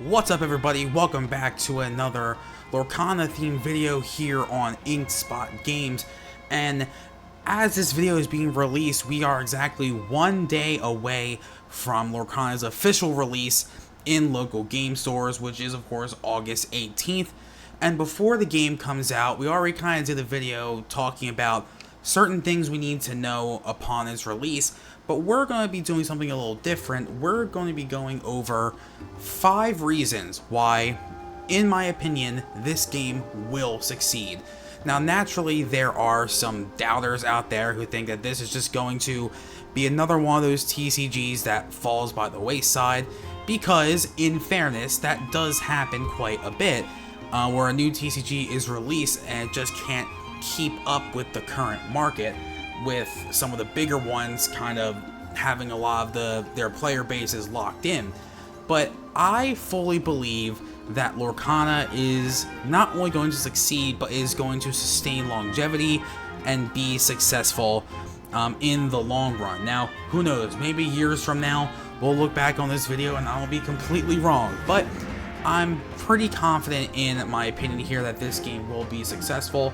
What's up, everybody? Welcome back to another Lorcana themed video here on Inkspot Games. And as this video is being released, we are exactly 1 day away from Lorcana's official release in local game stores, which is of course August 18th. And before the game comes out, we already kind of did a video talking about certain things we need to know upon its release, but we're going to be doing something a little different. We're going to be going over 5 reasons why, in my opinion, this game will succeed. Now, naturally, there are some doubters out there who think that this is just going to be another one of those TCGs that falls by the wayside, because, in fairness, that does happen quite a bit, where a new TCG is released and it just can't keep up with the current market, with some of the bigger ones kind of having a lot of their player bases locked in. But I fully believe that Lorcana is not only going to succeed, but is going to sustain longevity and be successful in the long run. Now, who knows, maybe years from now we'll look back on this video and I'll be completely wrong, but I'm pretty confident in my opinion here that this game will be successful.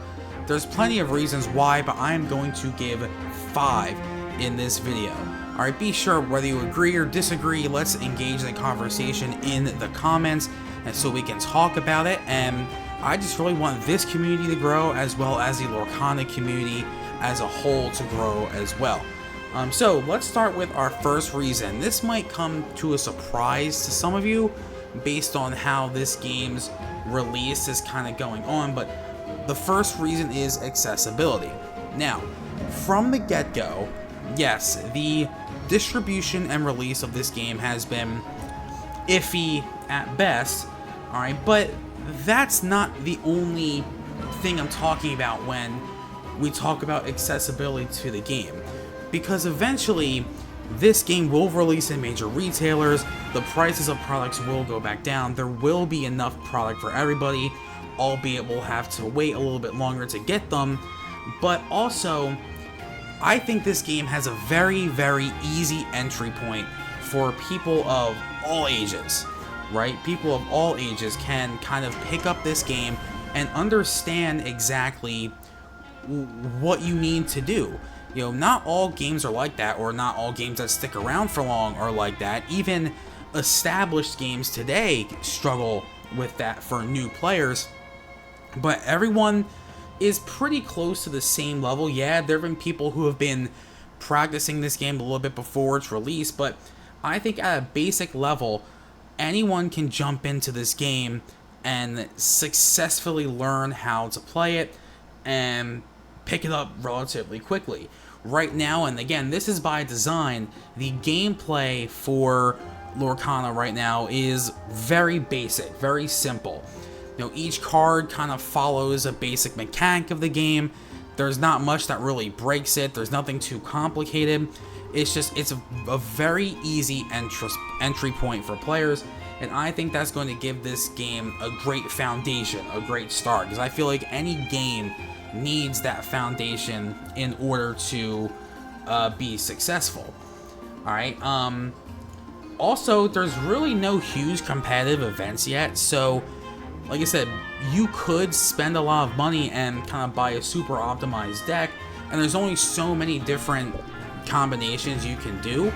There's plenty of reasons why, but I am going to give 5 in this video. Alright, be sure whether you agree or disagree, let's engage in the conversation in the comments, and so we can talk about it. And I just really want this community to grow, as well as the Lorcana community as a whole to grow as well. So let's start with our first reason. This might come to a surprise to some of you based on how this game's release is kind of going on, but the first reason is accessibility. Now, from the get-go, yes, the distribution and release of this game has been iffy at best, alright, but that's not the only thing I'm talking about when we talk about accessibility to the game. Because eventually, this game will release in major retailers, the prices of products will go back down, there will be enough product for everybody, albeit we'll have to wait a little bit longer to get them. But also, I think this game has a very, very easy entry point for people of all ages, right? People of all ages can kind of pick up this game and understand exactly what you need to do. You know, not all games are like that, or not all games that stick around for long are like that. Even established games today struggle with that for new players. But everyone is pretty close to the same level. Yeah, there have been people who have been practicing this game a little bit before its release, but I think at a basic level, anyone can jump into this game and successfully learn how to play it and pick it up relatively quickly. Right now, and again, this is by design, the gameplay for Lorcana right now is very basic, very simple. You know, each card kind of follows a basic mechanic of the game. There's not much that really breaks it. There's nothing too complicated. It's a very easy entry point for players, and I think that's going to give this game a great foundation, a great start, because I feel like any game needs that foundation in order to be successful. Alright, also, there's really no huge competitive events yet, so like I said, you could spend a lot of money and kind of buy a super optimized deck, and there's only so many different combinations you can do,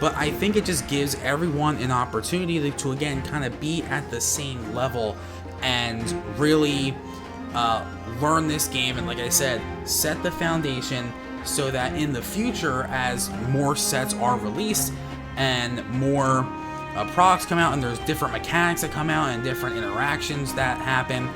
but I think it just gives everyone an opportunity to again, kind of be at the same level and really learn this game, and like I said, set the foundation so that in the future, as more sets are released and more products come out and there's different mechanics that come out and different interactions that happen,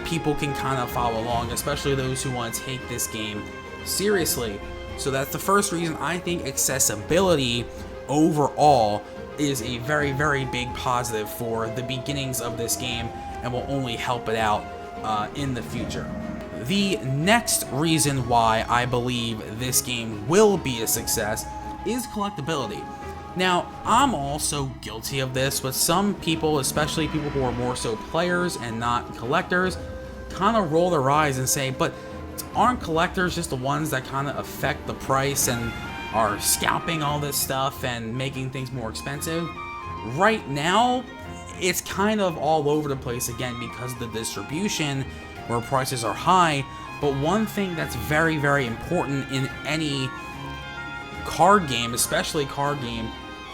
people can kind of follow along, especially those who want to take this game seriously. So that's the first reason I think accessibility overall is a very, very big positive for the beginnings of this game and will only help it out in the future. The next reason why I believe this game will be a success is collectability. Now, I'm also guilty of this, but some people, especially people who are more so players and not collectors, kind of roll their eyes and say, but aren't collectors just the ones that kind of affect the price and are scalping all this stuff and making things more expensive? Right now, it's kind of all over the place again because of the distribution where prices are high. But one thing that's very, very important in any card game, especially card game,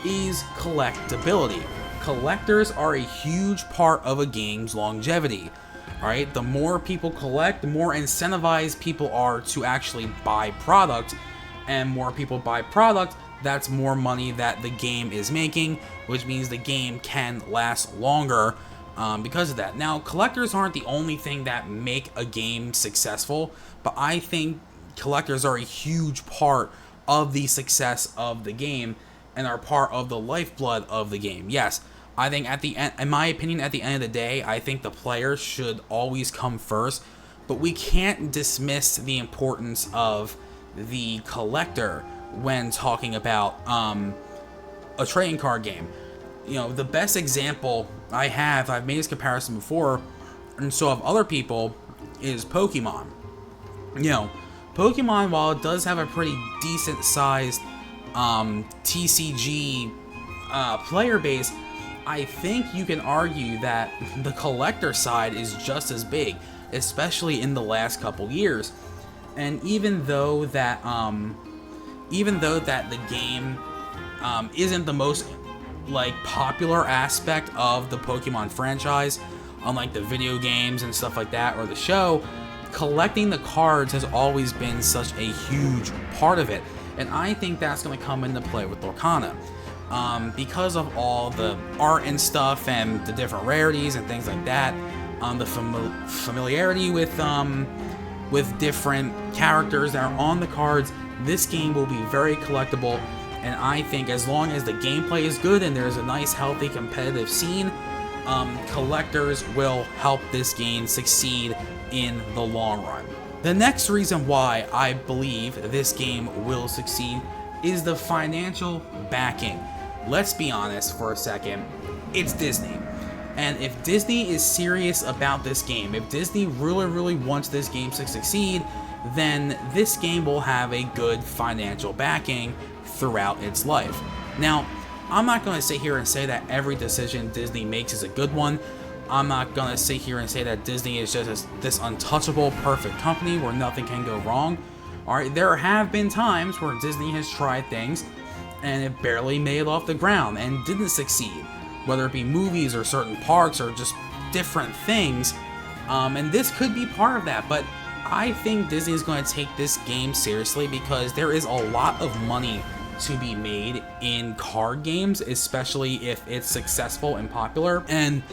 is collectability. Collectors are a huge part of a game's longevity. Alright, the more people collect, the more incentivized people are to actually buy product, and more people buy product, that's more money that the game is making, which means the game can last longer because of that. Now, collectors aren't the only thing that make a game successful, but I think collectors are a huge part of the success of the game and are part of the lifeblood of the game. Yes, I think at the end, in my opinion, at the end of the day, I think the player should always come first, but we can't dismiss the importance of the collector when talking about a trading card game. You know, the best example I've made this comparison before, and so have other people, is Pokemon. You know, Pokemon, while it does have a pretty decent sized TCG player base, I think you can argue that the collector side is just as big, especially in the last couple years. And even though that the game isn't the most popular aspect of the Pokemon franchise, unlike the video games and stuff like that or the show, collecting the cards has always been such a huge part of it. And I think that's going to come into play with Lorcana. Because of all the art and stuff and the different rarities and things like that, the familiarity with different characters that are on the cards, this game will be very collectible. And I think as long as the gameplay is good and there's a nice, healthy, competitive scene, collectors will help this game succeed in the long run. The next reason why I believe this game will succeed is the financial backing. Let's be honest for a second, it's Disney. And if Disney is serious about this game, if Disney really wants this game to succeed, then this game will have a good financial backing throughout its life. Now, I'm not going to sit here and say that every decision Disney makes is a good one. I'm not going to sit here and say that Disney is just this untouchable, perfect company where nothing can go wrong. Alright, there have been times where Disney has tried things and it barely made it off the ground and didn't succeed, whether it be movies or certain parks or just different things, and this could be part of that. But I think Disney is going to take this game seriously because there is a lot of money to be made in card games, especially if it's successful and popular. And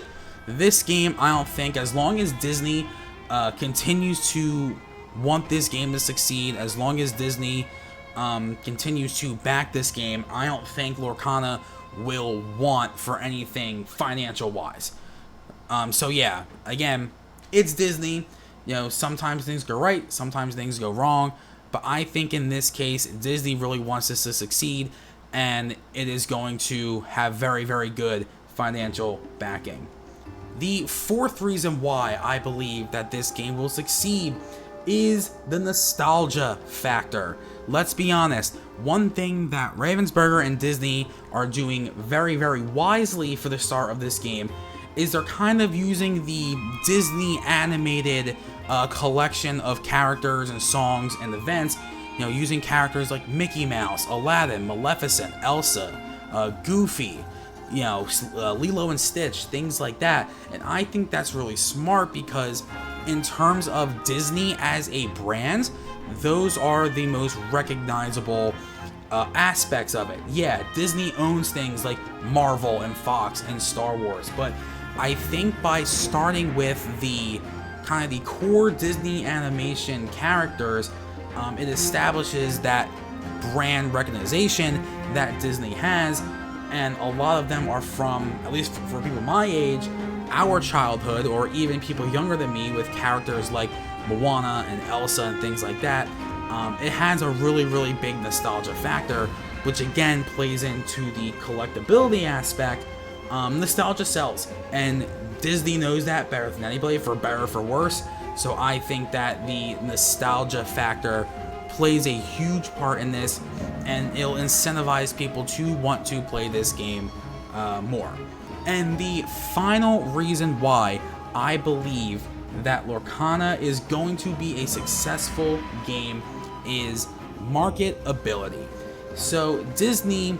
this game, I don't think, as long as Disney continues to want this game to succeed, as long as Disney continues to back this game, I don't think Lorcana will want for anything financial wise. So yeah, again, it's Disney. You know, sometimes things go right, sometimes things go wrong, but I think in this case, Disney really wants this to succeed, and it is going to have very good financial backing. The fourth reason why I believe that this game will succeed is the nostalgia factor. Let's be honest, one thing that Ravensburger and Disney are doing very wisely for the start of this game is they're kind of using the Disney animated collection of characters and songs and events, you know, using characters like Mickey Mouse, Aladdin, Maleficent, Elsa, Goofy, you know, Lilo and Stitch, things like that. And I think that's really smart because in terms of Disney as a brand, those are the most recognizable aspects of it. Yeah, Disney owns things like Marvel and Fox and Star Wars, but I think by starting with the kind of the core Disney animation characters, it establishes that brand recognition that Disney has, and a lot of them are from, at least for people my age, our childhood, or even people younger than me with characters like Moana and Elsa and things like that. It has a really big nostalgia factor, which again plays into the collectability aspect. Nostalgia sells, and Disney knows that better than anybody, for better or for worse. So I think that the nostalgia factor plays a huge part in this, and it'll incentivize people to want to play this game more. And the final reason why I believe that Lorcana is going to be a successful game is marketability. So Disney,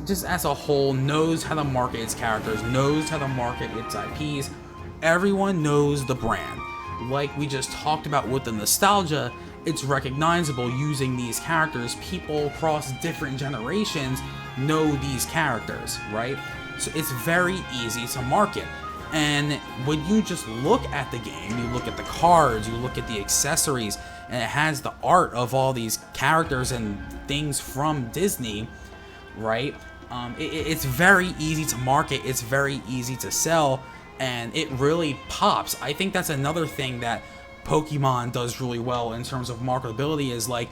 just as a whole, knows how to market its characters, knows how to market its IPs. Everyone knows the brand. Like we just talked about with the nostalgia, it's recognizable using these characters. People across different generations know these characters, right? So it's very easy to market. And when you just look at the game, you look at the cards, you look at the accessories, and it has the art of all these characters and things from Disney, right? It's very easy to market, it's very easy to sell, and it really pops. I think that's another thing that Pokemon does really well in terms of marketability, is like,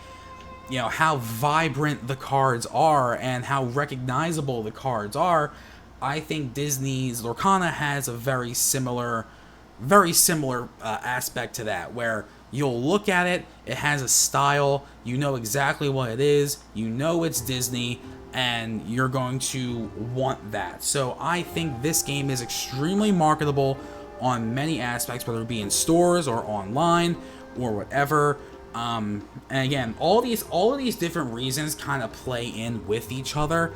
you know, how vibrant the cards are and how recognizable the cards are. I think Disney's Lorcana has a very similar aspect to that, where you'll look at it, it has a style, you know exactly what it is, you know it's Disney, and you're going to want that. So I think this game is extremely marketable on many aspects, whether it be in stores or online or whatever. And again, all of these different reasons kind of play in with each other,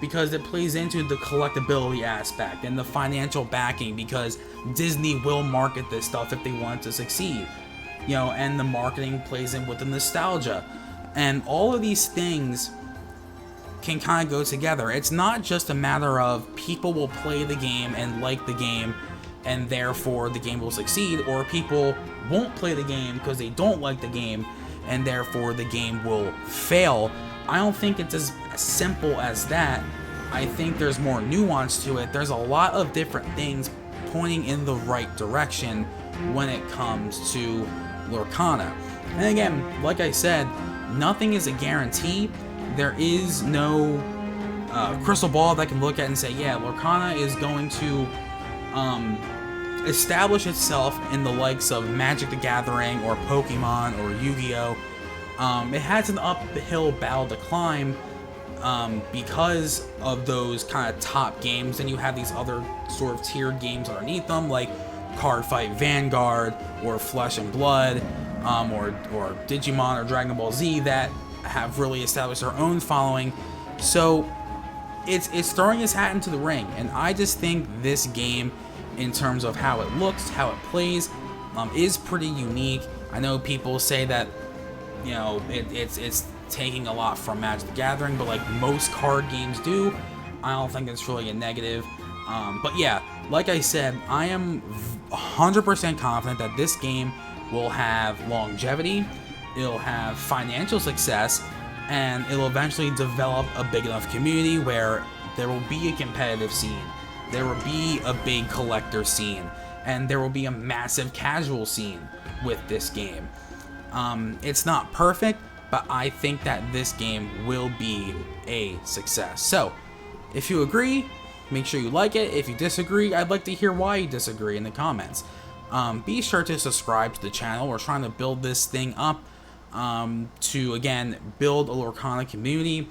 because it plays into the collectibility aspect and the financial backing, because Disney will market this stuff if they want to succeed, you know, and the marketing plays in with the nostalgia, and all of these things can kind of go together. It's not just a matter of people will play the game and like the game and therefore the game will succeed, or people won't play the game because they don't like the game and therefore the game will fail. I don't think it's as simple as that. I think there's more nuance to it. There's a lot of different things pointing in the right direction when it comes to Lorcana. And again, like I said, nothing is a guarantee. There is no crystal ball that can look at and say, yeah, Lorcana is going to establish itself in the likes of Magic the Gathering or Pokemon or Yu-Gi-Oh! It has an uphill battle to climb because of those kind of top games, and you have these other sort of tiered games underneath them, like Cardfight Vanguard or Flesh and Blood, or Digimon or Dragon Ball Z, that have really established their own following. So it's throwing its hat into the ring, and I just think this game, in terms of how it looks, how it plays, is pretty unique. I know people say that, you know, it's taking a lot from Magic the Gathering, but like most card games do, I don't think it's really a negative. But yeah, like I said, I am 100% confident that this game will have longevity, it'll have financial success, and it'll eventually develop a big enough community where there will be a competitive scene, there will be a big collector scene, and there will be a massive casual scene with this game. It's not perfect, but I think that this game will be a success. So, if you agree, make sure you like it. If you disagree, I'd like to hear why you disagree in the comments. Be sure to subscribe to the channel. We're trying to build this thing up to, again, build a Lorcana community.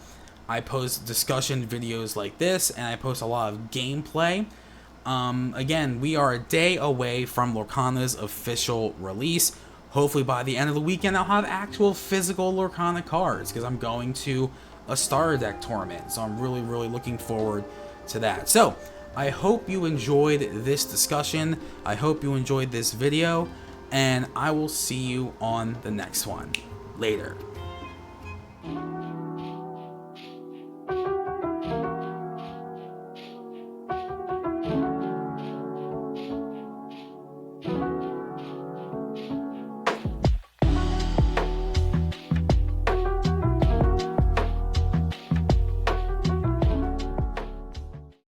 I post discussion videos like this, and I post a lot of gameplay. Again, we are a day away from Lorcana's official release. Hopefully by the end of the weekend, I'll have actual physical Lorcana cards, because I'm going to a starter deck tournament. So I'm really, really looking forward to that. So I hope you enjoyed this discussion. I hope you enjoyed this video, and I will see you on the next one. Later.